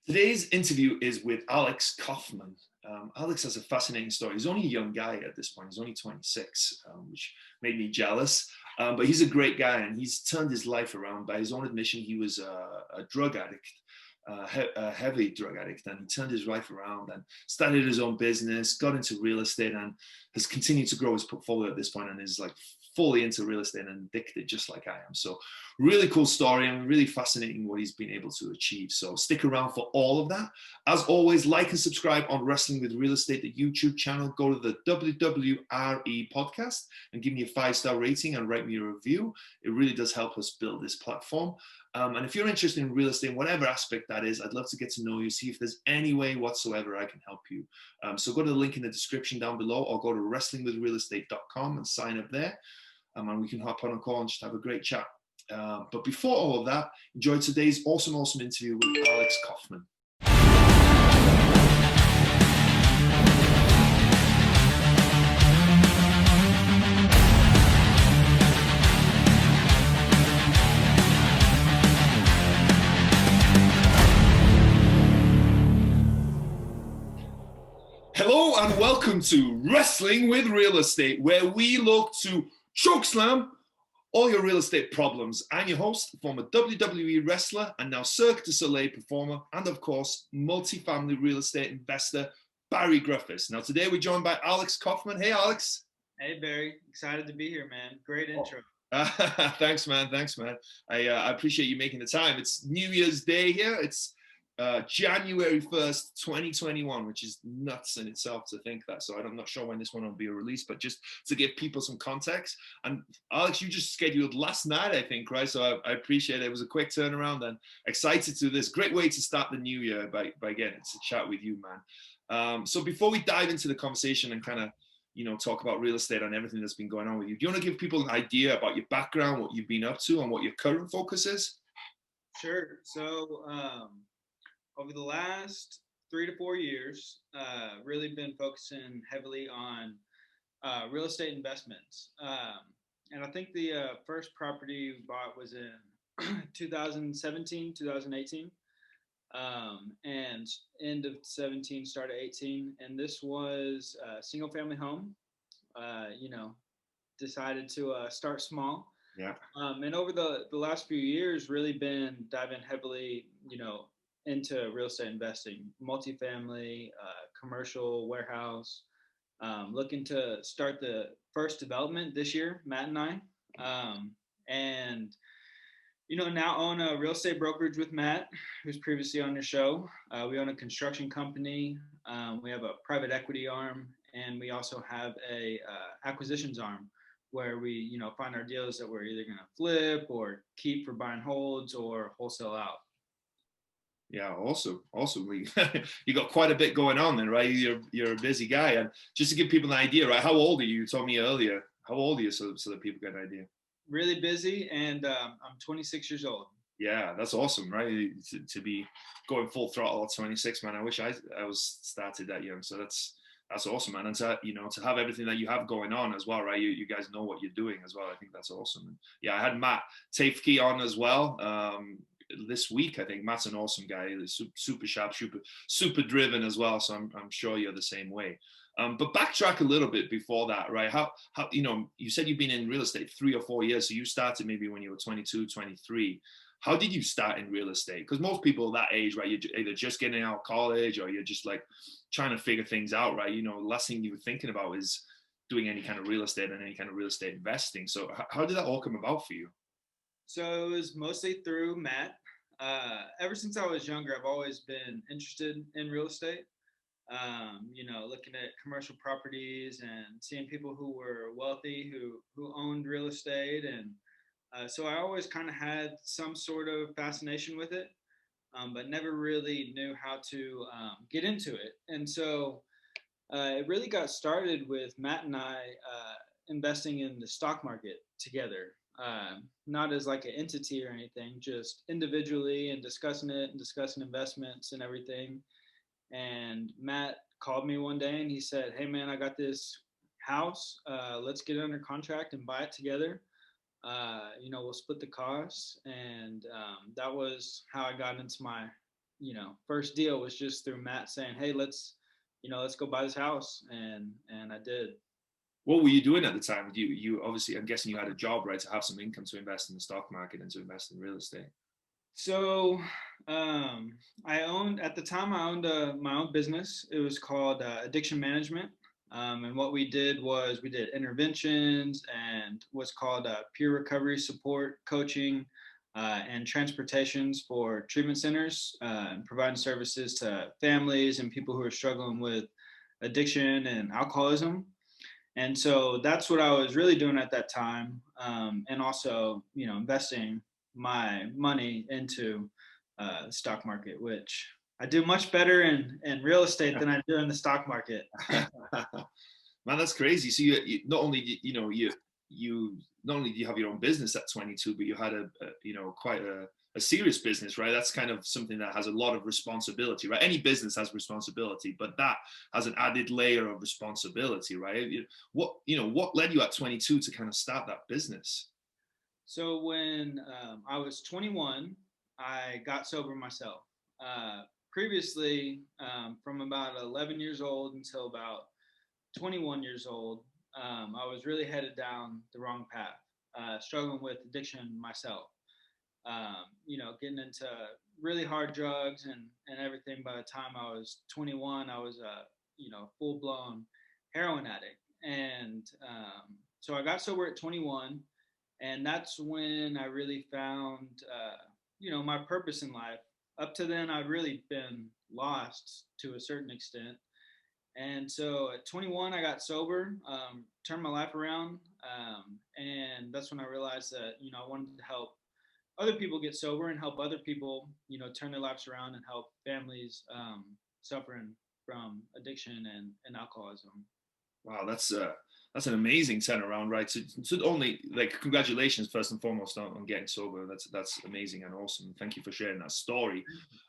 Today's interview is with Alex Coffman. Alex has a fascinating story. He's only a young guy at this point. He's only 26, which made me jealous. But he's a great guy, and he's turned his life around. By his own admission, he was a drug addict, a heavy drug addict, and he turned his life around and started his own business, got into real estate, and has continued to grow his portfolio at this point, and is like fully into real estate and addicted just like I am. So really cool story and really fascinating what he's been able to achieve. So stick around for all of that. As always, like and subscribe on Wrestling with Real Estate, the YouTube channel. Go to the WWRE Podcast and give me a 5-star rating and write me a review. It really does help us build this platform. And if you're interested in real estate, whatever aspect that is, I'd love to get to know you, see if there's any way whatsoever I can help you. So go to the link in the description down below, or go to wrestlingwithrealestate.com and sign up there. And we can hop on a call and just have a great chat. But before all of that, enjoy today's awesome interview with Alex Coffman. Hello and welcome to Wrestling with Real Estate, where we look to chokeslam all your real estate problems. I'm your host, former WWE wrestler and now Cirque du Soleil performer, and of course, multifamily real estate investor, Barri Griffiths. Now today we're joined by Alex Coffman. Hey, Alex. Hey, Barry. Excited to be here, man. Great intro. Thanks, man. I appreciate you making the time. It's New Year's Day here. It's January 1st, 2021, which is nuts in itself to think that. So I'm not sure when this one will be released, but just to give people some context. And Alex, you just scheduled last night, I think, right? So I appreciate it. It was a quick turnaround and excited to this. Great way to start the new year by getting to chat with you, man. So before we dive into the conversation and kind of, talk about real estate and everything that's been going on with you, do you want to give people an idea about your background, what you've been up to, and what your current focus is? Sure. So, over the last 3 to 4 years, really been focusing heavily on real estate investments. And I think the first property we bought was in 2017, 2018, and end of 17, start of 18. And this was a single family home, decided to start small. Yeah. And over the last few years, really been diving heavily, into real estate investing, multifamily, commercial, warehouse, looking to start the first development this year, Matt and I, and now own a real estate brokerage with Matt, who's previously on your show. We own a construction company. We have a private equity arm, and we also have a acquisitions arm where we, find our deals that we're either going to flip or keep for buy and holds or wholesale out. Yeah, awesome. You got quite a bit going on then, right? You're a busy guy. And just to give people an idea, right? How old are you? You told me earlier. How old are you so that people get an idea? Really busy, and I'm 26 years old. Yeah, that's awesome, right? To be going full throttle at 26, man. I wish I was started that young. So that's awesome, man. And to have everything that you have going on as well, right? You guys know what you're doing as well. I think that's awesome. And yeah, I had Matt Tafke on as well. This week, I think Matt's an awesome guy. He's super sharp, super driven as well. So I'm sure you're the same way. But backtrack a little bit before that, right? How you said you've been in real estate 3 or 4 years. So you started maybe when you were 22, 23. How did you start in real estate? Because most people that age, right, you're either just getting out of college or you're just like trying to figure things out, right? The last thing you were thinking about is doing any kind of real estate and any kind of real estate investing. So how did that all come about for you? So it was mostly through Matt. Ever since I was younger, I've always been interested in real estate. Looking at commercial properties and seeing people who were wealthy, who owned real estate. And so I always kind of had some sort of fascination with it, but never really knew how to get into it. And so it really got started with Matt and I investing in the stock market together. Not as like an entity or anything, just individually and discussing it and discussing investments and everything. And Matt called me one day and he said, "Hey man, I got this house. Let's get it under contract and buy it together. We'll split the costs." And that was how I got into my first deal was just through Matt saying, "Hey, let's go buy this house," and I did. What were you doing at the time? You obviously, I'm guessing you had a job, right, to have some income to invest in the stock market and to invest in real estate. So I owned at the time. I owned my own business. It was called Addiction Management. And what we did was we did interventions and what's called peer recovery support, coaching, and transportations for treatment centers, and providing services to families and people who are struggling with addiction and alcoholism. And so that's what I was really doing at that time, and also, investing my money into the stock market, which I do much better in real estate than I do in the stock market. Man, that's crazy. So you not only you not only do you have your own business at 22, but you had a quite a serious business, right? That's kind of something that has a lot of responsibility, right? Any business has responsibility, but that has an added layer of responsibility, right? What led you at 22 to kind of start that business? So when I was 21, I got sober myself. Previously, from about 11 years old until about 21 years old, I was really headed down the wrong path, struggling with addiction myself. Getting into really hard drugs and everything. By the time I was 21, I was a full blown heroin addict, and so I got sober at 21, and that's when I really found my purpose in life. Up to then, I'd really been lost to a certain extent. And so at 21, I got sober, turned my life around, and that's when I realized that I wanted to help other people get sober and help other people turn their lives around and help families suffering from addiction and alcoholism. Wow, that's an amazing turnaround, right? So only like congratulations first and foremost on getting sober. That's amazing and awesome. Thank you for sharing that story.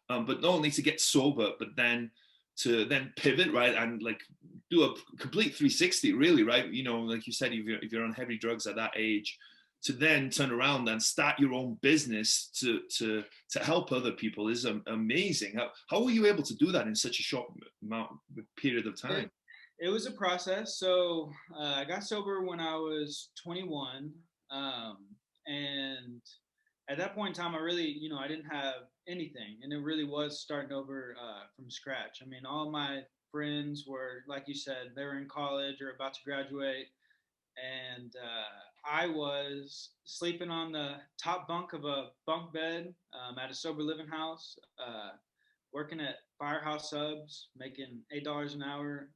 But not only to get sober, but then to then pivot, right, and like do a complete 360, really, right? Like you said, if you're on heavy drugs at that age, to then turn around and start your own business to help other people is amazing. How were you able to do that in such a short period of time? It was a process. So I got sober when I was 21, and at that point in time, I really, I didn't have anything, and it really was starting over from scratch. I mean, all my friends were, like you said, they were in college or about to graduate, and I was sleeping on the top bunk of a bunk bed at a sober living house, working at Firehouse Subs, making $8 an hour,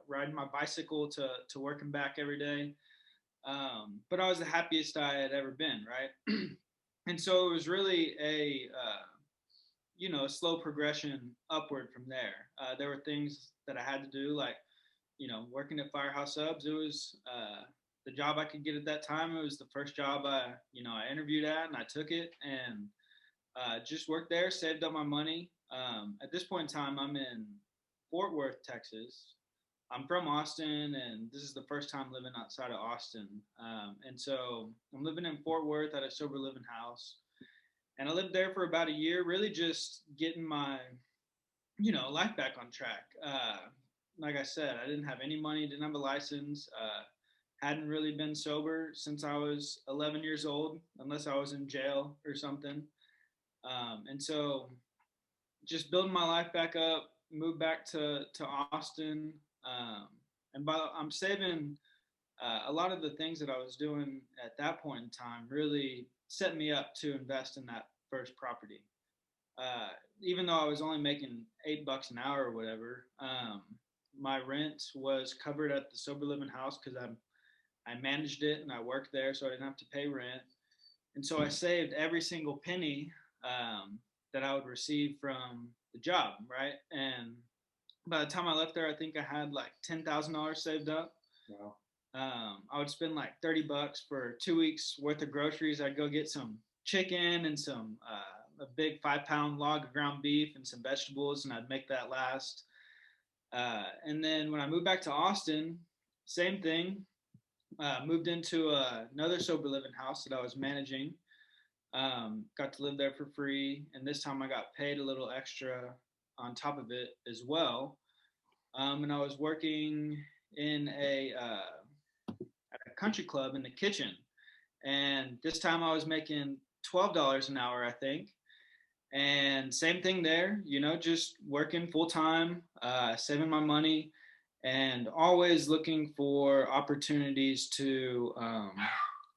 riding my bicycle to work and back every day. But I was the happiest I had ever been, right? And so it was really a slow progression upward from there. There were things that I had to do, like working at Firehouse Subs. It was the job I could get at that time. It was the first job I interviewed at, and I took it and just worked there, saved up my money. At this point in time, I'm in Fort Worth, Texas. I'm from Austin, and this is the first time living outside of Austin. And so I'm living in Fort Worth at a sober living house. And I lived there for about a year, really just getting my, life back on track. Like I said, I didn't have any money, didn't have a license, hadn't really been sober since I was 11 years old, unless I was in jail or something. And so just building my life back up, moved back to Austin. I'm saving a lot of the things that I was doing at that point in time really set me up to invest in that first property. Even though I was only making $8 an hour or whatever, my rent was covered at the sober living house because I managed it and I worked there, so I didn't have to pay rent. And so I saved every single penny that I would receive from the job, right? And by the time I left there, I think I had like $10,000 saved up. Wow. I would spend like $30 for 2 weeks worth of groceries. I'd go get some chicken and some a big 5-pound log of ground beef and some vegetables, and I'd make that last. And then when I moved back to Austin, same thing. Moved into another sober living house that I was managing. Got to live there for free, and this time I got paid a little extra on top of it as well. And I was working in at a country club in the kitchen, and this time I was making $12 an hour, I think. And same thing there, just working full time, saving my money, and always looking for opportunities to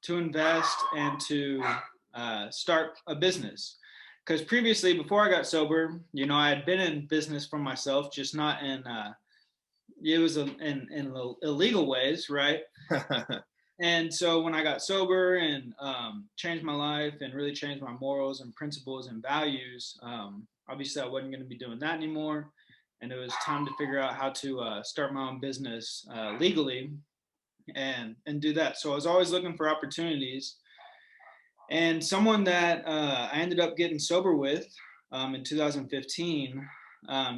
invest and to start a business. Because previously, before I got sober, I had been in business for myself, just not in it was in illegal ways, right? And so when I got sober and changed my life and really changed my morals and principles and values, obviously I wasn't going to be doing that anymore. And it was time to figure out how to start my own business legally and do that. So I was always looking for opportunities. And someone that I ended up getting sober with in 2015,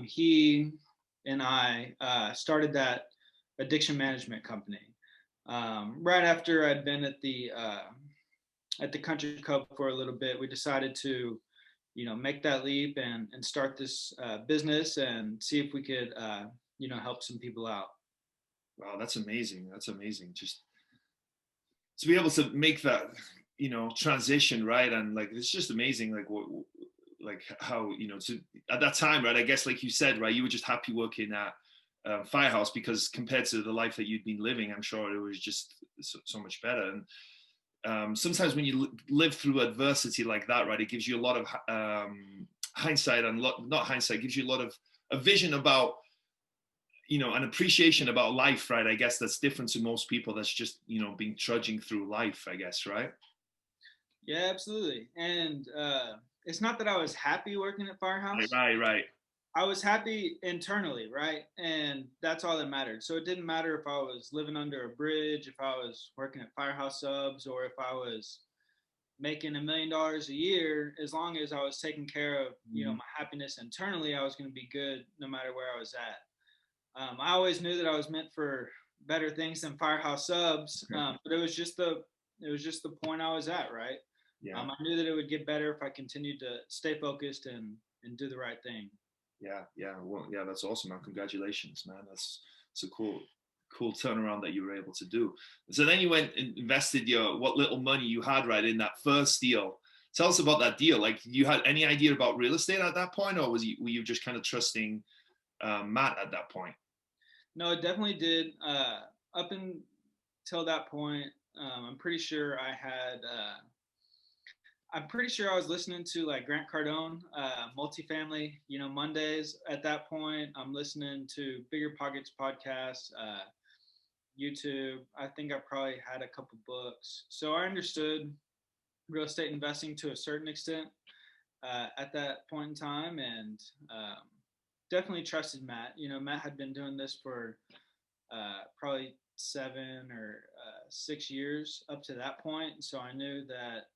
he and I started that addiction management company. Right after I'd been at the country club for a little bit, we decided to, make that leap and start this business and see if we could, help some people out. Wow, that's amazing. That's amazing. Just to be able to make that, transition, right? And like, it's just amazing. Like like how, to at that time, right? I guess, like you said, right, you were just happy working at Firehouse, because compared to the life that you'd been living, I'm sure it was just so much better. And sometimes when you live through adversity like that, right, it gives you a lot of hindsight, and not hindsight, gives you a lot of a vision about, an appreciation about life, right? I guess that's different to most people that's just, been trudging through life, I guess, right? Yeah, absolutely. And it's not that I was happy working at Firehouse. Right. I was happy internally, right? And that's all that mattered. So it didn't matter if I was living under a bridge, if I was working at Firehouse Subs, or if I was making $1 million a year. As long as I was taking care of, my happiness internally, I was going to be good no matter where I was at. I always knew that I was meant for better things than Firehouse Subs, but it was just the point I was at, right? Yeah. I knew that it would get better if I continued to stay focused and do the right thing. Yeah. Well, yeah, that's awesome, man. Congratulations, man. That's a cool turnaround that you were able to do. So then you went and invested what little money you had, right, in that first deal. Tell us about that deal. Like, you had any idea about real estate at that point, or were you just kind of trusting Matt at that point? No, it definitely did. Up until that point, I'm pretty sure I was listening to like Grant Cardone, multifamily, Mondays. At that point, I'm listening to Bigger Pockets podcast, YouTube. I think I probably had a couple books. So I understood real estate investing to a certain extent at that point in time, and definitely trusted Matt. Matt had been doing this for probably 7 or 6 years up to that point. So I knew that,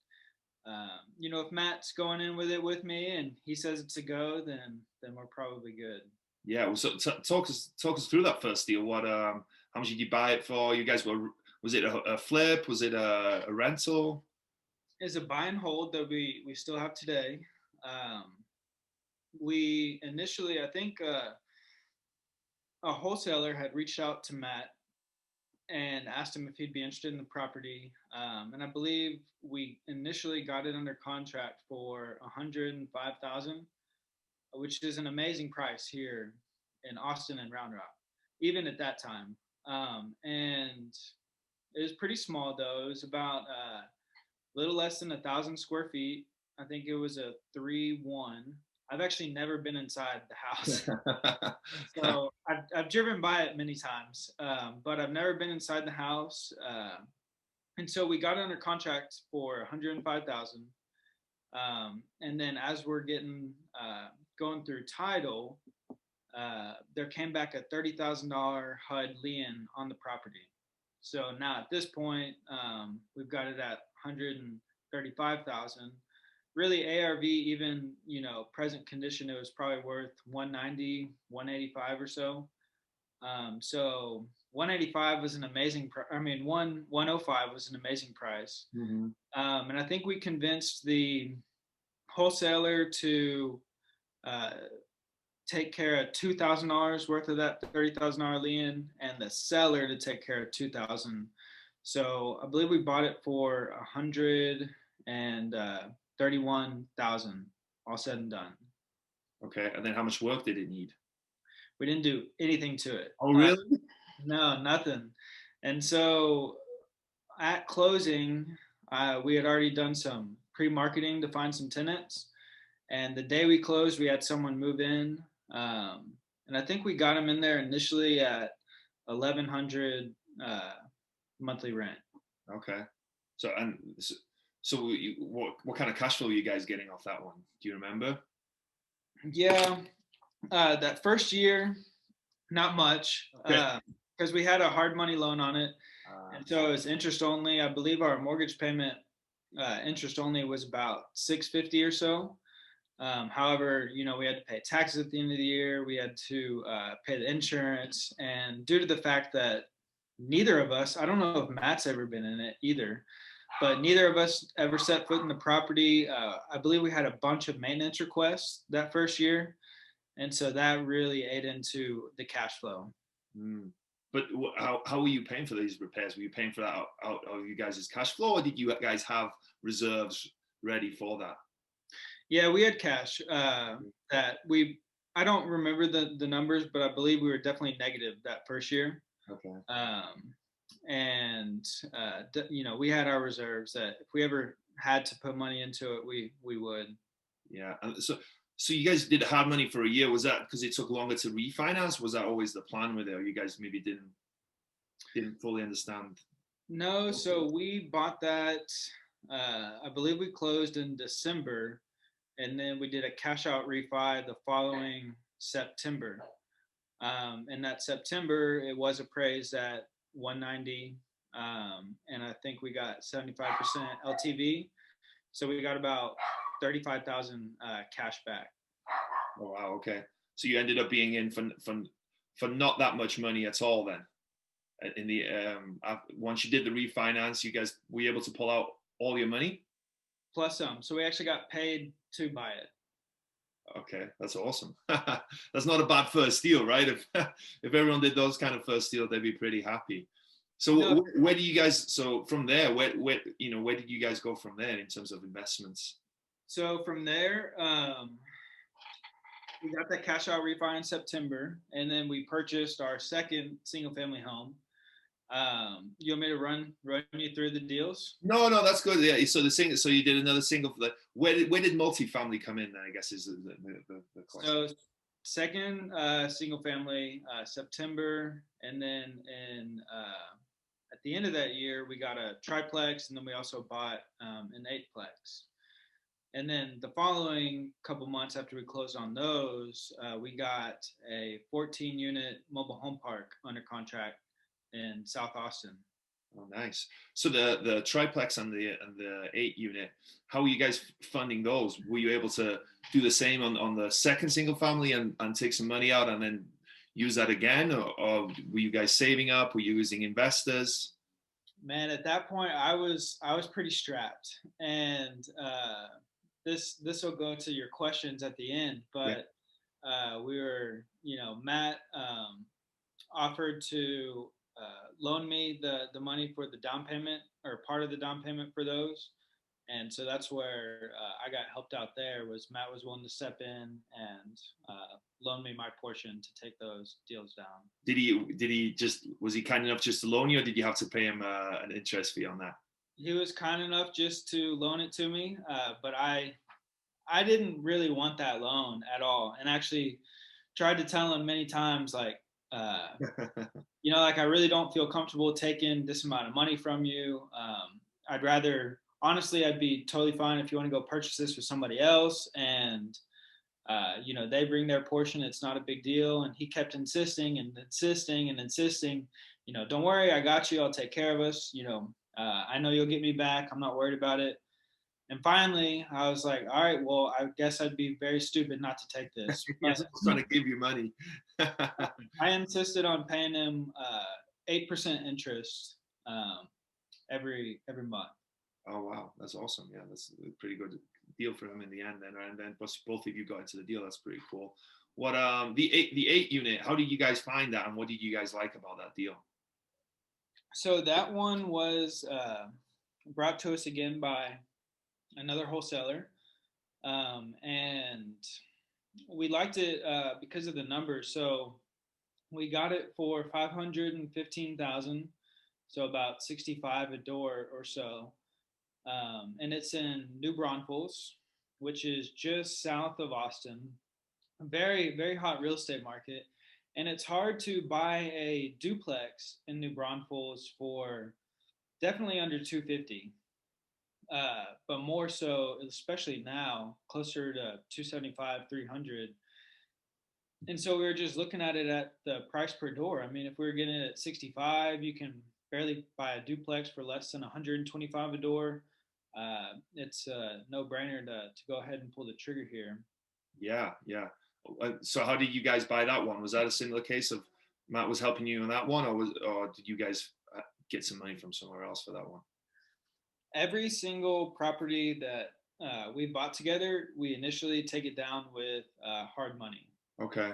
if Matt's going in with it with me and he says it's a go, then we're probably good. Yeah. Well, so talk us through that first deal. How much did you buy it for? You guys was it a flip? Was it a rental? It's a buy and hold that we still have today. We initially, I think, a wholesaler had reached out to Matt and asked him if he'd be interested in the property. And I believe we initially got it under contract for $105,000, which is an amazing price here in Austin and Round Rock, even at that time. And it was pretty small though. It was about a little less than 1,000 square feet. I think it was a 3-1. I've actually never been inside the house. So I've driven by it many times, but I've never been inside the house. And so we got under contract for $105,000. And then as we're going through title, there came back a $30,000 HUD lien on the property. So now at this point, we've got it at $135,000. Really, ARV, even present condition, it was probably worth 190, 185 or so. So 185 was an amazing. 105 was an amazing price. Mm-hmm. And I think we convinced the wholesaler to uh, take care of $2,000 worth of that $30,000 lien, and the seller to take care of 2,000. So I believe we bought it for 131,000, all said and done. Okay, and then how much work did it need? We didn't do anything to it. Oh, really? No, nothing. And so at closing, we had already done some pre-marketing to find some tenants. And the day we closed, we had someone move in. And I think we got them in there initially at 1,100 monthly rent. Okay. So what kind of cash flow are you guys getting off that one? Do you remember? Yeah, that first year, not much, because we had a hard money loan on it, and so it was interest only. I believe our mortgage payment, interest only, was about $650 or so. However, we had to pay taxes at the end of the year. We had to pay the insurance, and due to the fact that neither of us, I don't know if Matt's ever been in it either, but neither of us ever set foot in the property. I believe we had a bunch of maintenance requests that first year. And so that really ate into the cash flow. Mm. But how were you paying for these repairs? Were you paying for that out of you guys' cash flow, or did you guys have reserves ready for that? Yeah, we had cash that I don't remember the numbers, but I believe we were definitely negative that first year. Okay. And we had our reserves that if we ever had to put money into it, we would. Yeah. And so you guys did hard money for a year. Was that because it took longer to refinance? Was that always the plan with it, or you guys maybe didn't fully understand? No, so we bought that. I believe we closed in December, and then we did a cash out refi the following September. And that September, it was appraised at 190, and I think we got 75% LTV, so we got about 35,000 cash back. Oh wow, okay. So you ended up being in for not that much money at all then. In the once you did the refinance, you guys were able to pull out all your money? Plus some. So we actually got paid to buy it. Okay, that's awesome. That's not a bad first deal, right? If everyone did those kind of first deal, they'd be pretty happy. So no. Where do you guys? So from there, where did you guys go from there in terms of investments? So from there, we got that cash out refi in September, and then we purchased our second single family home. You want me to run you through the deals? No, that's good. Yeah. So you did another single. Where did multifamily come in? I guess is the question. So second single family September, and then at the end of that year we got a triplex, and then we also bought an eightplex. And then the following couple months after we closed on those, we got a 14-unit mobile home park under contract in South Austin. Oh, nice. So the triplex and the 8-unit, how were you guys funding those? Were you able to do the same on the second single family and take some money out and then use that again, or were you guys saving up? Were you using investors? Man, at that point, I was pretty strapped, and this will go to your questions at the end, but we were, Matt offered to loan me the money for the down payment, or part of the down payment for those, and so that's where I got helped out. There was Matt was willing to step in and loan me my portion to take those deals down. Was he kind enough just to loan you, or did you have to pay him an interest fee on that? He was kind enough just to loan it to me, but I didn't really want that loan at all, and actually tried to tell him many times, like, like, I really don't feel comfortable taking this amount of money from you. I'd rather, honestly, I'd be totally fine if you want to go purchase this with somebody else, and they bring their portion. It's not a big deal. And he kept insisting and insisting and insisting, don't worry, I got you. I'll take care of us. I know you'll get me back. I'm not worried about it. And finally, I was like, all right, well, I guess I'd be very stupid not to take this. Yeah, someone's trying to give you money. I insisted on paying him 8% interest every month. Oh wow, that's awesome. Yeah, that's a pretty good deal for him in the end then, right? And then both of you got into the deal. That's pretty cool. What the eight unit, how did you guys find that and what did you guys like about that deal? So that one was brought to us again by another wholesaler. And we liked it because of the numbers. So we got it for 515,000, so about 65 a door or so. And it's in New Braunfels, which is just south of Austin. A very, very hot real estate market. And it's hard to buy a duplex in New Braunfels for definitely under 250. But more so, especially now, closer to 275, 300. And so we were just looking at it at the price per door. I mean, if we were getting it at 65, you can barely buy a duplex for less than 125 a door. It's a no-brainer to go ahead and pull the trigger here. Yeah, yeah. So how did you guys buy that one? Was that a similar case of Matt was helping you on that one, or did you guys get some money from somewhere else for that one? Every single property that we bought together, we initially take it down with hard money. Okay.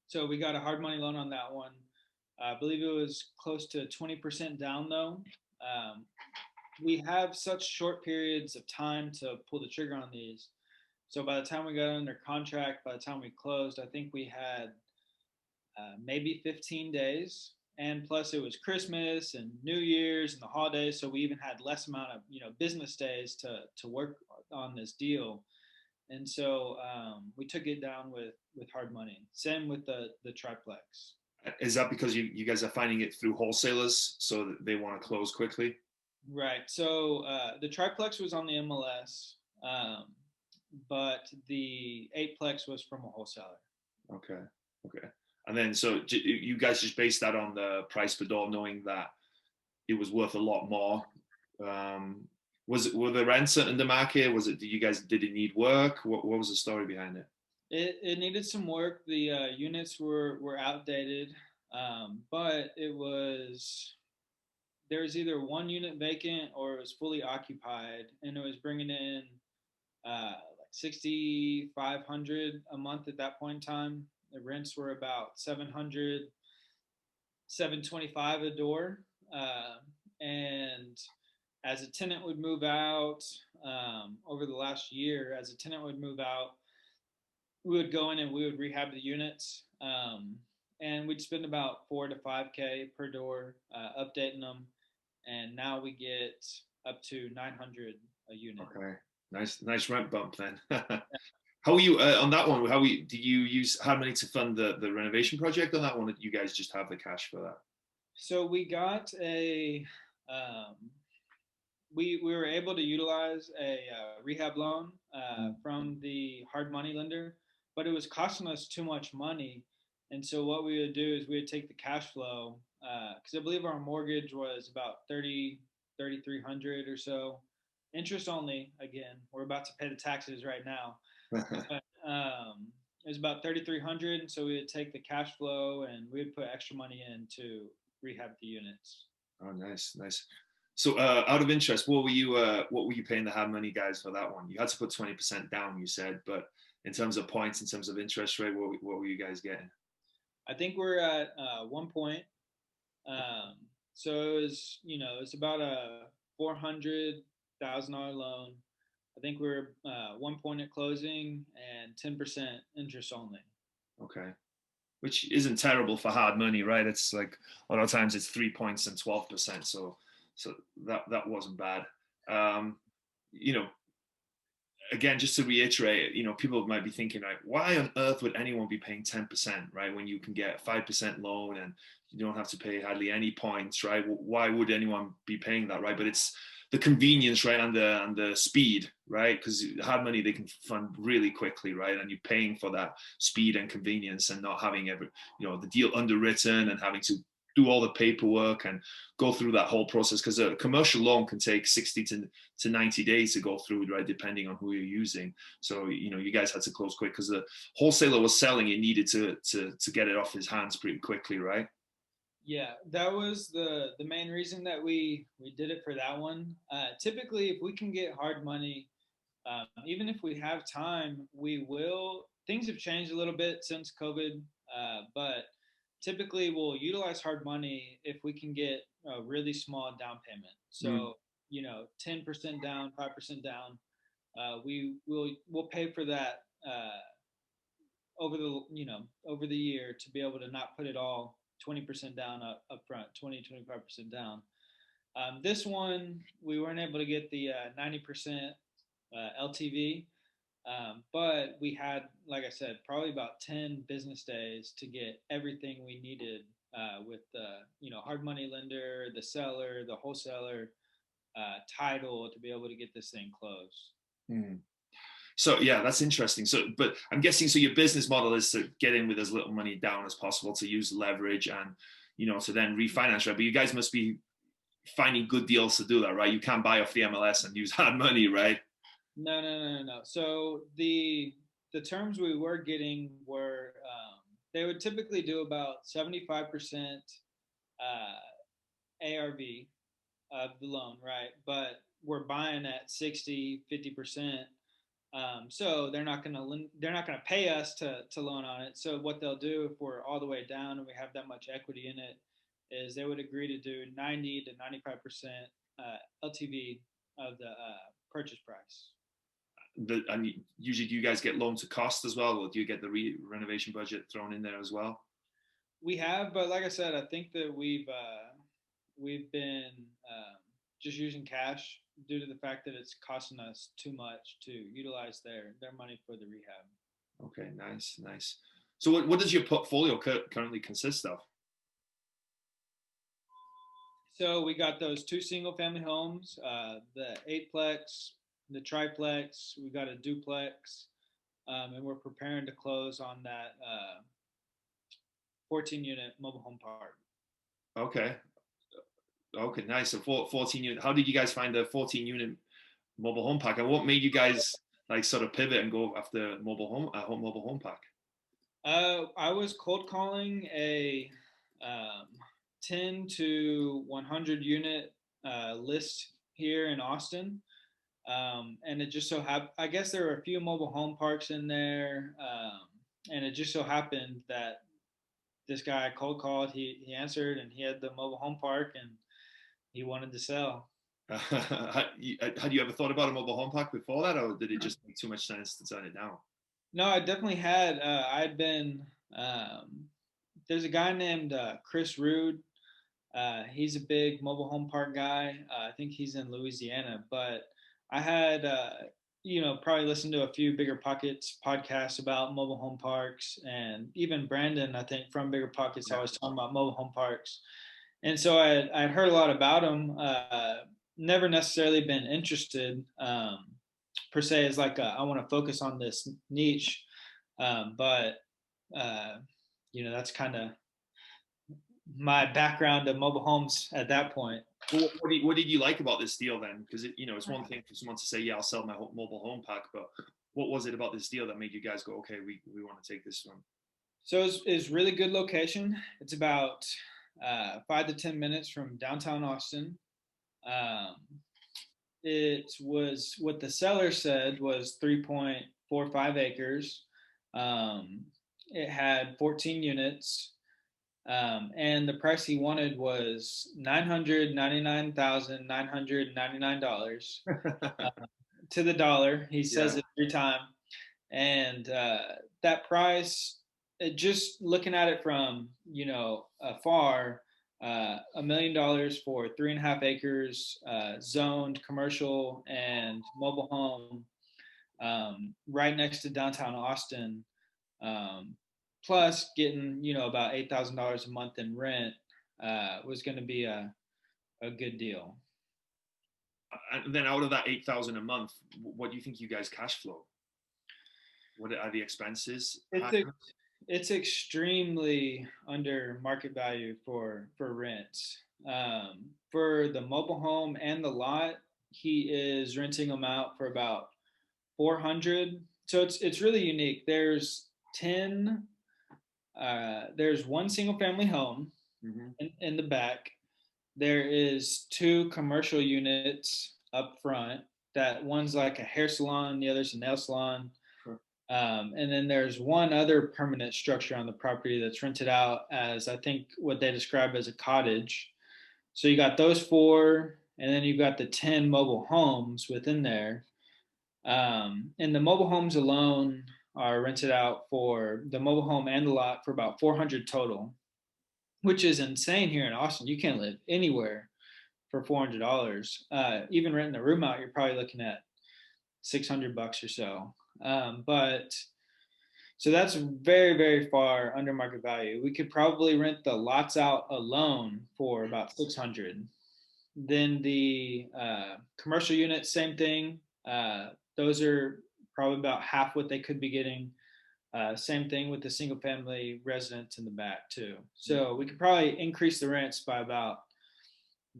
So we got a hard money loan on that one. I believe it was close to 20% down though. We have such short periods of time to pull the trigger on these. So by the time we got under contract, by the time we closed, I think we had maybe 15 days. And plus it was Christmas and New Year's and the holidays. So we even had less amount of, business days to work on this deal. And so we took it down with hard money. Same with the triplex. Is that because you guys are finding it through wholesalers so that they want to close quickly? Right. So the triplex was on the MLS, but the eightplex was from a wholesaler. Okay. Okay. And then so you guys just based that on the price per door, knowing that it was worth a lot more. Were the rents in the market? Did it need work? What was the story behind it? It needed some work. The units were outdated, but there was either one unit vacant or it was fully occupied, and it was bringing in like 6,500 a month at that point in time. The rents were about 700, 725 a door, and as a tenant would move out over the last year, we would go in and we would rehab the units, and we'd spend about $4,000 to $5,000 per door updating them, and now we get up to 900 a unit. Okay, nice rent bump then. How are you on that one? Did you use hard money to fund the renovation project on that one? Or did you guys just have the cash for that? So we got we were able to utilize a rehab loan from the hard money lender, but it was costing us too much money. And so what we would do is we would take the cash flow, because I believe our mortgage was about 3,300 or so, interest only. Again, we're about to pay the taxes right now. But it was about 3,300, and so we would take the cash flow and we would put extra money in to rehab the units. Oh, nice. So, out of interest, what were you paying the hard money guys for that one? You had to put 20% down, you said, but in terms of points, in terms of interest rate, what were you guys getting? I think we're at 1 point. So it's about a $400,000 loan. I think we're 1 point at closing and 10% interest only. Okay, which isn't terrible for hard money, right? It's like a lot of times it's 3 points and 12%. So that wasn't bad. Again, just to reiterate, people might be thinking, like, why on earth would anyone be paying 10%, right? When you can get a 5% loan and you don't have to pay hardly any points, right? Why would anyone be paying that, right? But it's the convenience, right, and the speed, right? Because hard money they can fund really quickly, right? And you're paying for that speed and convenience and not having the deal underwritten and having to do all the paperwork and go through that whole process? Because a commercial loan can take 60 to 90 days to go through, right, depending on who you're using. So, you guys had to close quick because the wholesaler was selling it, needed to get it off his hands pretty quickly, right? Yeah, that was the main reason that we did it for that one. Typically, if we can get hard money, even if we have time, we will. Things have changed a little bit since COVID, but typically we'll utilize hard money if we can get a really small down payment. So 10% down, 5% down. We'll pay for that over the year to be able to not put it all 20% down up front, 25% down. This one, we weren't able to get the 90% LTV, but we had, like I said, probably about 10 business days to get everything we needed with the hard money lender, the seller, the wholesaler, title to be able to get this thing closed. So yeah, that's interesting. So, but I'm guessing, so your business model is to get in with as little money down as possible, to use leverage and, to then refinance, right? But you guys must be finding good deals to do that, right? You can't buy off the MLS and use hard money, right? No. So the terms we were getting were, they would typically do about 75% ARV of the loan, right? But we're buying at 60, 50%. So they're not gonna pay us to loan on it. So what they'll do, if we're all the way down and we have that much equity in it, is they would agree to do 90 to 95% LTV of the purchase price. And usually, do you guys get loan to cost as well, or do you get the renovation budget thrown in there as well? We have, but like I said, I think that we've been just using cash due to the fact that it's costing us too much to utilize their money for the rehab. Okay, nice. So what does your portfolio currently consist of? So we got those 2 single family homes, the 8-plex, the triplex, we got a duplex, and we're preparing to close on that 14-unit mobile home park. Okay, nice. So 14 unit. How did you guys find the 14-unit mobile home park, and what made you guys like sort of pivot and go after mobile home park? I was cold calling a 10 to 100 unit list here in Austin. And it just so happened, I guess there were a few mobile home parks in there. And it just so happened that this guy cold called, he answered, and he had the mobile home park and he wanted to sell. Had you ever thought about a mobile home park before that, or did it just make too much sense to turn it down? No, I definitely had. I'd been, there's a guy named Chris Rude. He's a big mobile home park guy. I think he's in Louisiana, but I had, probably listened to a few Bigger Pockets podcasts about mobile home parks, and even Brandon, I think from Bigger Pockets, I was talking about mobile home parks. And so I'd heard a lot about them, never necessarily been interested per se as like I want to focus on this niche. But that's kind of my background of mobile homes at that point. What did you like about this deal then? Because it's one thing for someone to say, yeah, I'll sell my mobile home park, but what was it about this deal that made you guys go, okay, we want to take this one? So it's really good location. It's about 5 to 10 minutes from downtown Austin. It was, what the seller said was 3.45 acres. It had 14 units. And the price he wanted was $999,999 to the dollar. He says it every time. And that price, just looking at it from, afar, $1 million for 3.5 acres, zoned commercial and mobile home, right next to downtown Austin. Plus getting, about $8,000 a month in rent, was going to be a good deal. And then out of that 8,000 a month, what do you think you guys cash flow? What are the expenses? It's extremely under market value for rents. For the mobile home and the lot, he is renting them out for about 400. So it's really unique. There's one single family home Mm-hmm. in the back. There is two commercial units up front. That one's like a hair salon, the other's a nail salon. Sure. And then there's one other permanent structure on the property that's rented out as, I think, what they describe as a cottage. So you got those four, and then you've got the 10 mobile homes within there. And the mobile homes alone are rented out for the mobile home and the lot for about 400 total, which is insane here in Austin. You can't live anywhere for $400. Even renting a room out, you're probably looking at $600 or so. But so that's very, very far under market value. We could probably rent the lots out alone for about 600. Then the commercial units, same thing. Those are probably about half what they could be getting. Same thing with the single family residents in the back too. So we could probably increase the rents by about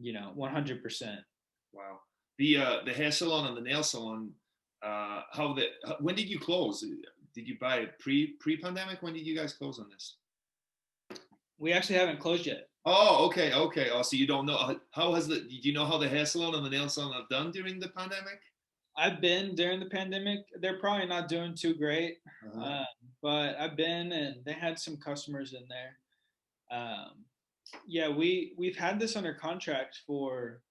100%. Wow. The hair salon and the nail salon. When did you close? Did you buy it pre-pandemic? When did you guys close on this? We actually haven't closed yet. Oh, okay. Oh, so you don't know do you know how the hair salon and the nail salon have done during the pandemic? I've been during the pandemic. They're probably not doing too great, Uh-huh. but I've been, and they had some customers in there. Um, yeah, we've had this under contract for,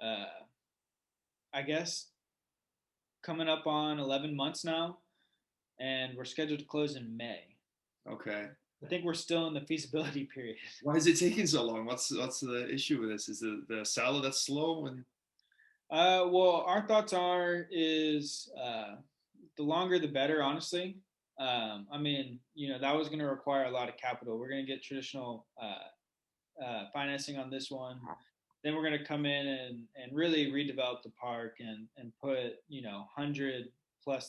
uh, I guess, coming up on 11 months now, and we're scheduled to close in May. Okay. I think we're still in the feasibility period. Why is it taking so long? What's the issue with this? Is the seller that's slow and Well, our thoughts are is the longer the better, honestly. I mean, that was going to require a lot of capital. We're going to get traditional financing on this one. Then we're going to come in and really redevelop the park and put 100+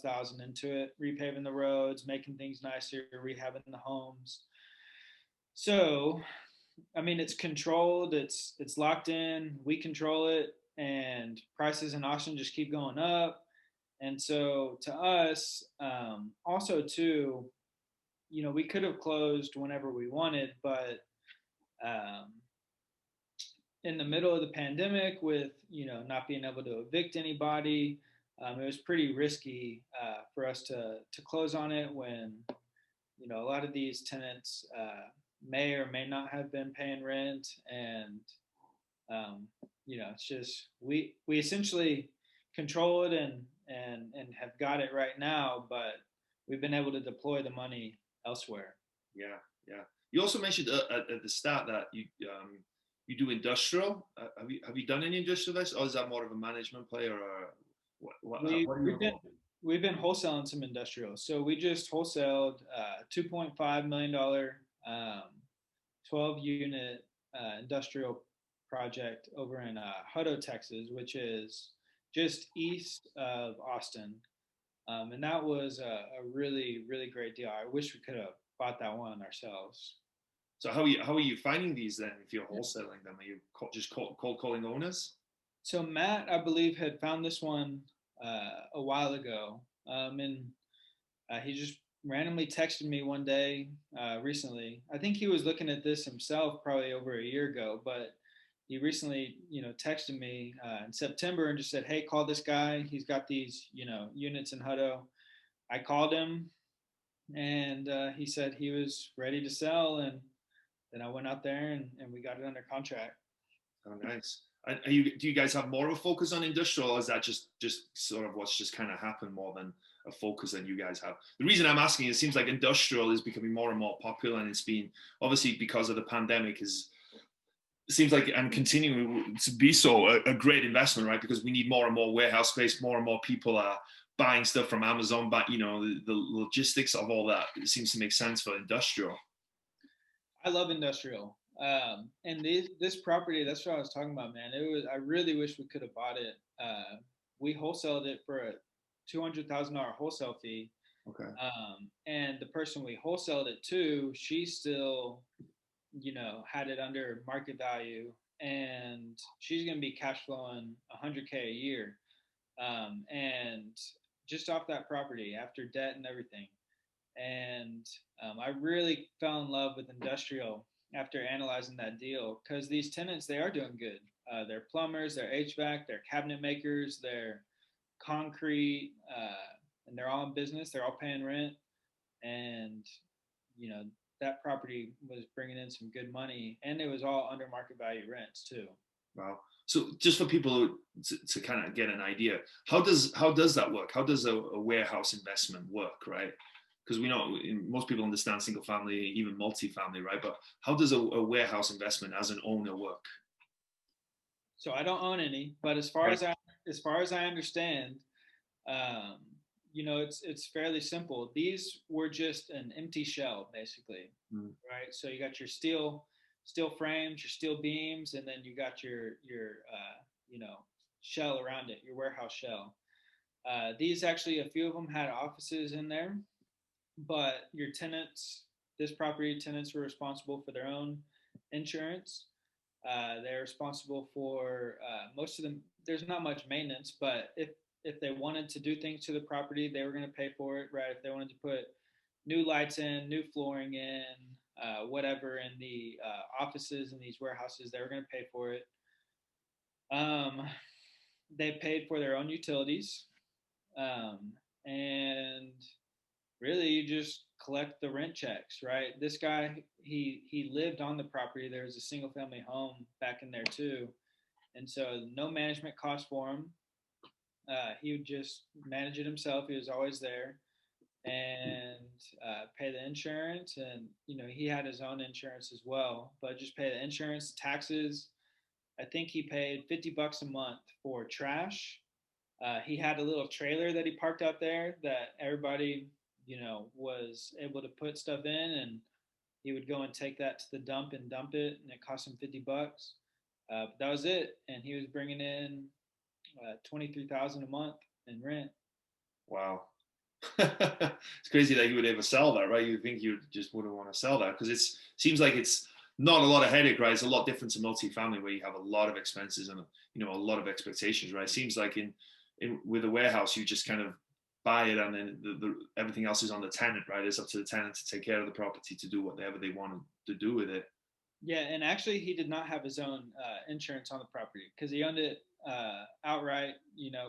thousand into it, repaving the roads, making things nicer, rehabbing the homes. So, I mean, it's controlled, it's locked in, we control it, and prices in Austin just keep going up. And so to us, also too, we could have closed whenever we wanted, but um, in the middle of the pandemic, with not being able to evict anybody, it was pretty risky for us to close on it when a lot of these tenants may or may not have been paying rent, and um, it's just we essentially control it and have got it right now, but we've been able to deploy the money elsewhere. yeah, yeah. You also mentioned at the start that you do industrial. Have you done any industrial this, or is that more of a management play, or what are you We've been involved we've been wholesaling some industrial. So we just wholesaled $2.5 million 12 unit industrial project over in Hutto, Texas, which is just east of Austin. And that was a really, really great deal. I wish we could have bought that one ourselves. So how are you finding these then? If you're wholesaling them, are you just cold calling owners? So Matt, I believe, had found this one a while ago, and he just randomly texted me one day recently. I think he was looking at this himself probably over a year ago, but he recently, texted me in September and just said, "Hey, call this guy. He's got these, units in Hutto." I called him, and he said he was ready to sell, and then I went out there and we got it under contract. Oh, nice. And do you guys have more of a focus on industrial, or is that just sort of what's just kind of happened more than a focus that you guys have? The reason I'm asking, it seems like industrial is becoming more and more popular, and it's been obviously because of the pandemic is it seems like and continuing to be so a great investment, right? Because we need more and more warehouse space, more and more people are buying stuff from Amazon, but the logistics of all that, it seems to make sense for industrial. I love industrial. And this property, that's what I was talking about, man. It was. I really wish we could have bought it. We wholesaled it for a $200,000 wholesale fee, Okay. And the person we wholesaled it to, she still, had it under market value, and she's going to be cash flowing 100K a year. And just off that property after debt and everything. And I really fell in love with industrial after analyzing that deal, because these tenants, they are doing good. They're plumbers, they're HVAC, they're cabinet makers, they're concrete, and they're all in business. They're all paying rent, and you know that property was bringing in some good money, and it was all under market value rents too. Wow. So just for people to kind of get an idea, how does that work? How does a warehouse investment work, right? Because we know most people understand single family, even multi-family, right? But how does a warehouse investment as an owner work? So I don't own any, but Right. as far as I understand, um, it's fairly simple. These were just an empty shell, basically, Mm. right? So you got your steel frames, your steel beams, and then you got your shell around it, your warehouse shell. These actually, a few of them had offices in there, but your tenants, this property tenants were responsible for their own insurance. They're responsible for most of them. There's not much maintenance, but if they wanted to do things to the property, they were going to pay for it, right? If they wanted to put new lights in, new flooring in, whatever in the offices in these warehouses, they were going to pay for it. Um, they paid for their own utilities, um, and really you just collect the rent checks, right? This guy, he lived on the property. There was a single family home back in there too, and so no management cost for him. He would just manage it himself. He was always there, and pay the insurance, and he had his own insurance as well, but just pay the insurance, taxes. I think he paid $50 a month for trash. He had a little trailer that he parked out there that everybody, was able to put stuff in, and he would go and take that to the dump and dump it, and it cost him $50. But that was it, and he was bringing in 23,000 a month in rent. Wow. It's crazy that you would ever sell that, right? You think you just wouldn't want to sell that because it seems like it's not a lot of headache, right? It's a lot different to multifamily where you have a lot of expenses and a lot of expectations, right? It seems like in with a warehouse you just kind of buy it and then everything else is on the tenant, right? It's up to the tenant to take care of the property to do whatever they want to do with it. Yeah, and actually, he did not have his own insurance on the property because he owned it outright,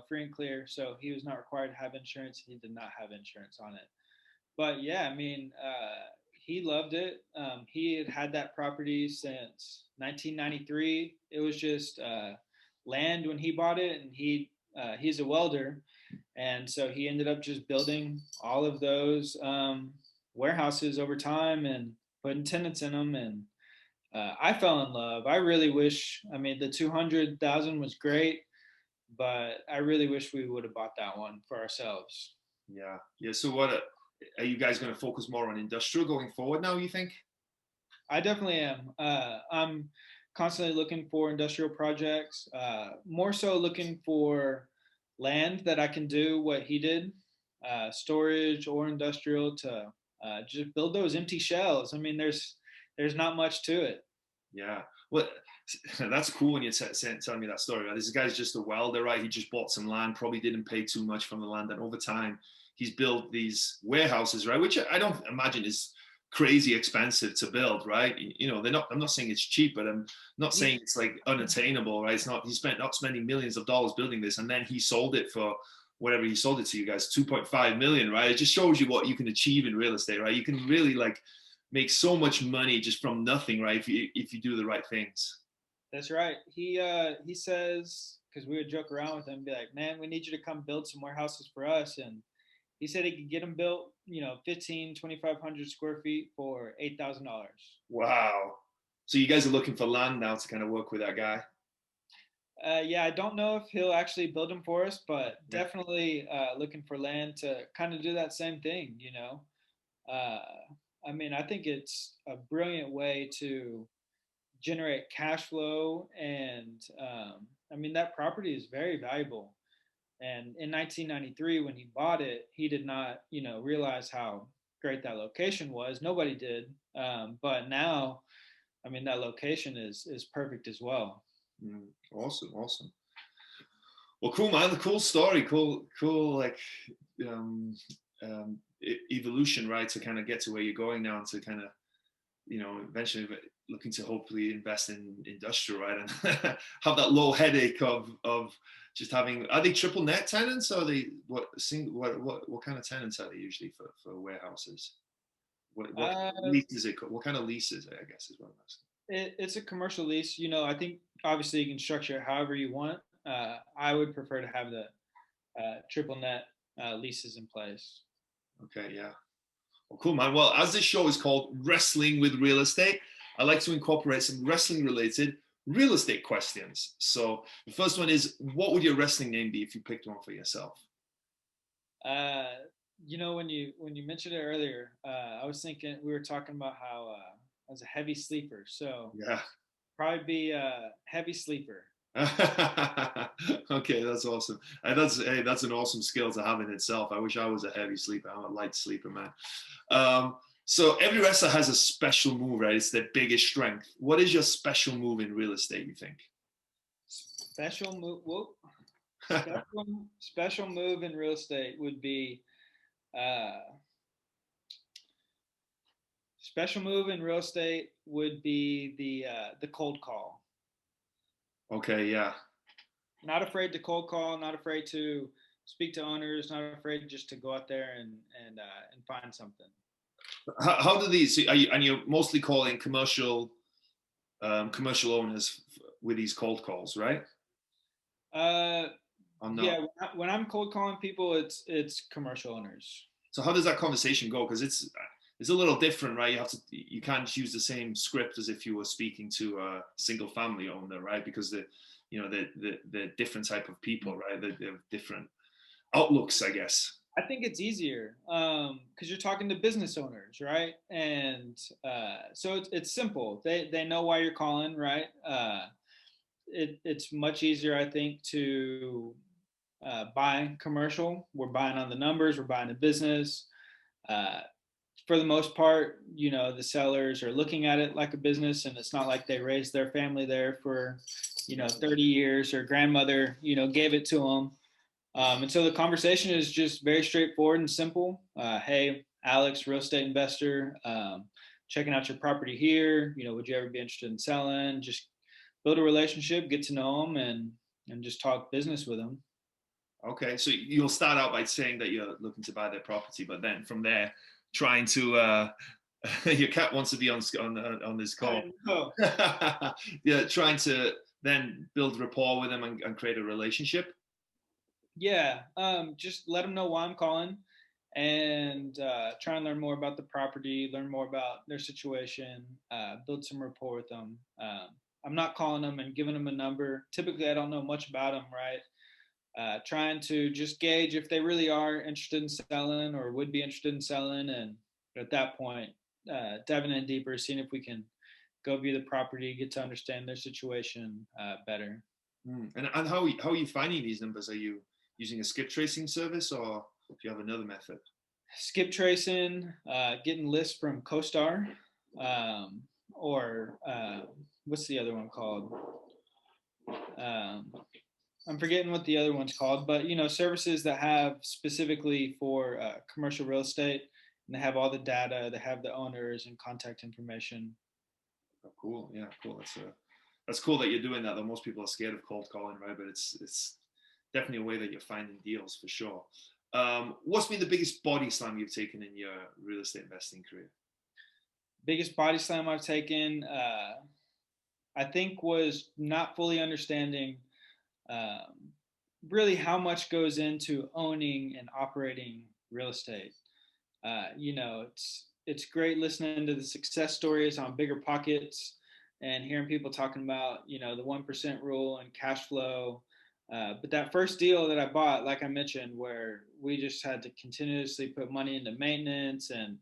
free and clear. So he was not required to have insurance. He did not have insurance on it. But yeah, I mean, he loved it. He had had that property since 1993. It was just land when he bought it, and he's a welder, and so he ended up just building all of those warehouses over time and putting tenants in them. And I fell in love. I really wish. I mean, the 200,000 was great, but I really wish we would have bought that one for ourselves. Yeah, yeah. So what are you guys going to focus more on industrial going forward now? You think? I definitely am. I'm constantly looking for industrial projects, more so looking for land that I can do what he did, storage or industrial to just build those empty shells. I mean, there's not much to it. Yeah. Well, that's cool when you're telling me that story. Right? This guy's just a welder, right? He just bought some land, probably didn't pay too much from the land, and over time, he's built these warehouses, right? Which I don't imagine is crazy expensive to build, right? They're not. I'm not saying it's cheap, but I'm not saying it's like unattainable, right? It's not. He spent not spending millions of dollars building this, and then he sold it for whatever he sold it to you guys, 2.5 million, right? It just shows you what you can achieve in real estate, right? You can really like make so much money just from nothing, right? If you do the right things. That's right. He says, because we would joke around with him, be like, "Man, we need you to come build some warehouses for us." And he said he could get them built, 2,500 square feet for $8,000. Wow. So you guys are looking for land now to kind of work with that guy. Yeah, I don't know if he'll actually build them for us, but Yeah. definitely looking for land to kind of do that same thing. Uh, I mean, I think it's a brilliant way to generate cash flow, and I mean that property is very valuable. And in 1993, when he bought it, he did not, realize how great that location was. Nobody did. But now, I mean, that location is perfect as well. Awesome, awesome. Well, cool, man. Cool story. Cool. Like um, evolution, right? To kind of get to where you're going now, and to kind of, eventually looking to hopefully invest in industrial, right? And have that low headache of just having. Are they triple net tenants, or are they what kind of tenants are they usually for warehouses? What Uh, lease is it? What kind of lease is it? I guess is what I'm asking. it's a commercial lease. I think obviously you can structure it however you want. I would prefer to have the triple net leases in place. Okay, yeah. Well, cool, man. Well, as this show is called Wrestling with Real Estate, I like to incorporate some wrestling related real estate questions. So the first one is, what would your wrestling name be if you picked one for yourself? Uh, when you mentioned it earlier, I was thinking we were talking about how I was a heavy sleeper, so Yeah. probably be a heavy sleeper. Okay, that's awesome. That's an awesome skill to have in itself. I wish I was a heavy sleeper. I'm a light sleeper, man. So every wrestler has a special move, right? It's their biggest strength. What is your special move in real estate, you think? Special move. Whoa, special move in real estate would be uh, special move in real estate would be the cold call. Okay, yeah. Not afraid to cold call. Not afraid to speak to owners. Not afraid just to go out there and find something. How do these? And you're mostly calling commercial owners with these cold calls, right? Uh, Or yeah, not? when I'm cold calling people, it's commercial owners. So how does that conversation go? Because it's a little different, right? You can't use the same script as if you were speaking to a single family owner, right? Because the different type of people, right? They're different outlooks, I guess. I think it's easier because you're talking to business owners, right? And so it's simple. They know why you're calling, right? It's much easier, I think, to buy commercial. We're buying on the numbers. We're buying a business. Uh, for the most part, the sellers are looking at it like a business, and it's not like they raised their family there for, 30 years, or grandmother, gave it to them. And so the conversation is just very straightforward and simple. Hey, Alex, real estate investor, checking out your property here. Would you ever be interested in selling? Just build a relationship, get to know them, and just talk business with them. Okay, so you'll start out by saying that you're looking to buy their property, but then from there, trying to your cat wants to be on this call. Oh, Yeah, trying to then build rapport with them and create a relationship. yeah. Just let them know why I'm calling, and try and learn more about the property, learn more about their situation, build some rapport with them. I'm not calling them and giving them a number. Typically, I don't know much about them, right? Trying to just gauge if they really are interested in selling or would be interested in selling. And at that point, diving in deeper, seeing if we can go view the property, get to understand their situation better. And how are you finding these numbers? Are you using a skip tracing service, or do you have another method? Skip tracing, getting lists from CoStar, um, or what's the other one called? Um, I'm forgetting what the other one's called, but services that have specifically for commercial real estate, and they have all the data, they have the owners and contact information. Oh, cool. Yeah, cool. That's cool that you're doing that. Though most people are scared of cold calling, right? But it's definitely a way that you're finding deals for sure. What's been the biggest body slam you've taken in your real estate investing career? Biggest body slam I've taken, I think, was not fully understanding um, really how much goes into owning and operating real estate. It's great listening to the success stories on Bigger Pockets and hearing people talking about the 1% rule and cash flow. But that first deal that I bought, like I mentioned, where we just had to continuously put money into maintenance and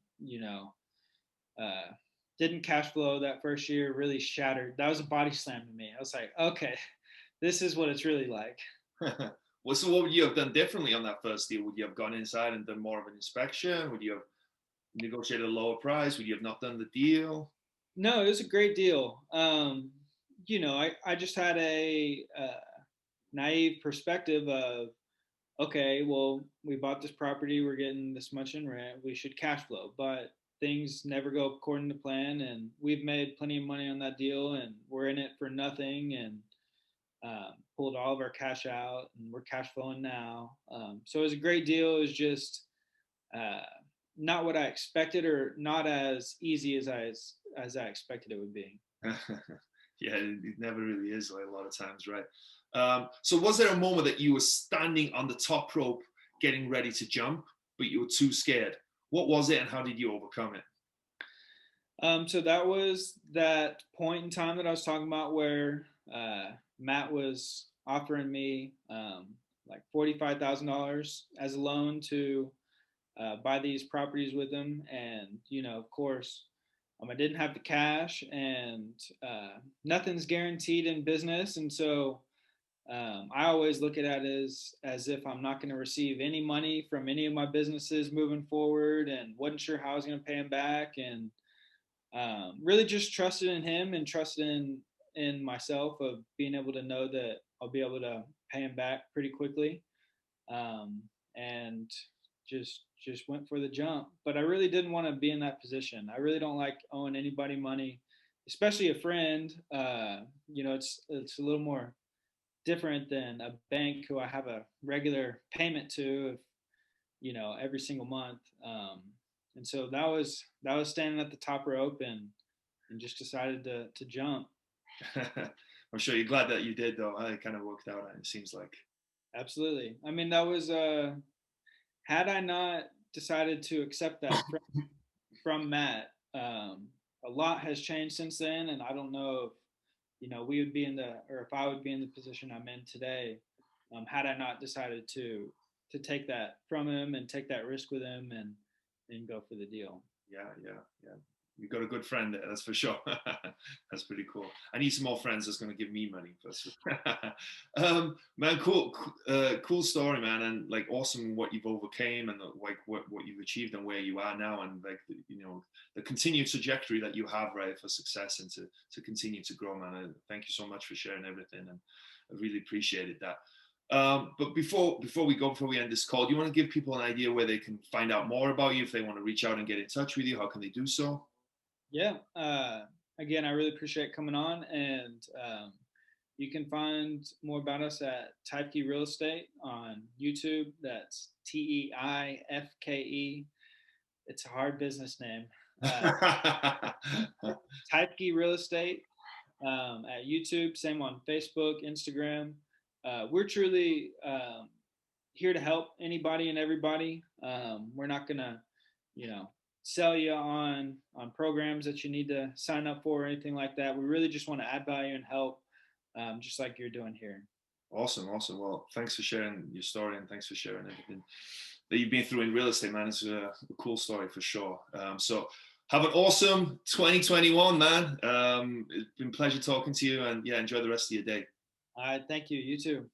uh, didn't cash flow that first year, really shattered. That was a body slam to me. I was like, okay, this is what it's really like. Well, so what would you have done differently on that first deal? Would you have gone inside and done more of an inspection? Would you have negotiated a lower price? Would you have not done the deal? No, it was a great deal. I just had a naive perspective of, okay, well, we bought this property, we're getting this much in rent, we should cash flow. But things never go according to plan, and we've made plenty of money on that deal, and we're in it for nothing, and pulled all of our cash out, and we're cash flowing now. So it was a great deal. It was just uh, not what I expected, or not as easy as I expected it would be. Yeah, it never really is like a lot of times, right? So was there a moment that you were standing on the top rope getting ready to jump, but you were too scared? What was it and how did you overcome it? So that was that point in time that I was talking about where Matt was offering me like $45,000 as a loan to buy these properties with him. And, of course, I didn't have the cash, and nothing's guaranteed in business. And so I always look at it as if I'm not going to receive any money from any of my businesses moving forward, and wasn't sure how I was going to pay him back. And really just trusted in him, and trusted in myself of being able to know that I'll be able to pay him back pretty quickly. And just went for the jump. But I really didn't want to be in that position. I really don't like owing anybody money, especially a friend. It's a little more different than a bank who I have a regular payment to, every single month. And so that was standing at the top rope, and just decided to jump. I'm sure you're glad that you did, though. It kind of worked out, it seems like. Absolutely. I mean, that was had I not decided to accept that from Matt, a lot has changed since then, and I don't know if we would be or if I would be in the position I'm in today, had I not decided to take that from him and take that risk with him, and go for the deal. Yeah. You got a good friend there, that's for sure. That's pretty cool. I need some more friends that's going to give me money. Man, cool story, man, and like awesome what you've overcame, and like what you've achieved and where you are now, and like the continued trajectory that you have, right, for success and to continue to grow, man. Thank you so much for sharing everything, and I really appreciated that. But before we end this call, do you want to give people an idea where they can find out more about you if they want to reach out and get in touch with you? How can they do so? Yeah. Again, I really appreciate coming on, and you can find more about us at Typke Real Estate on YouTube. That's TEIFKE. It's a hard business name. Typke Real Estate at YouTube. Same on Facebook, Instagram. We're truly here to help anybody and everybody. We're not gonna, sell you on programs that you need to sign up for or anything like that. We really just want to add value and help, just like you're doing here. Awesome. Well, thanks for sharing your story, and thanks for sharing everything that you've been through in real estate, man. It's a cool story for sure. So have an awesome 2021, man. It's been a pleasure talking to you, and yeah, enjoy the rest of your day. All right. Thank you. You too.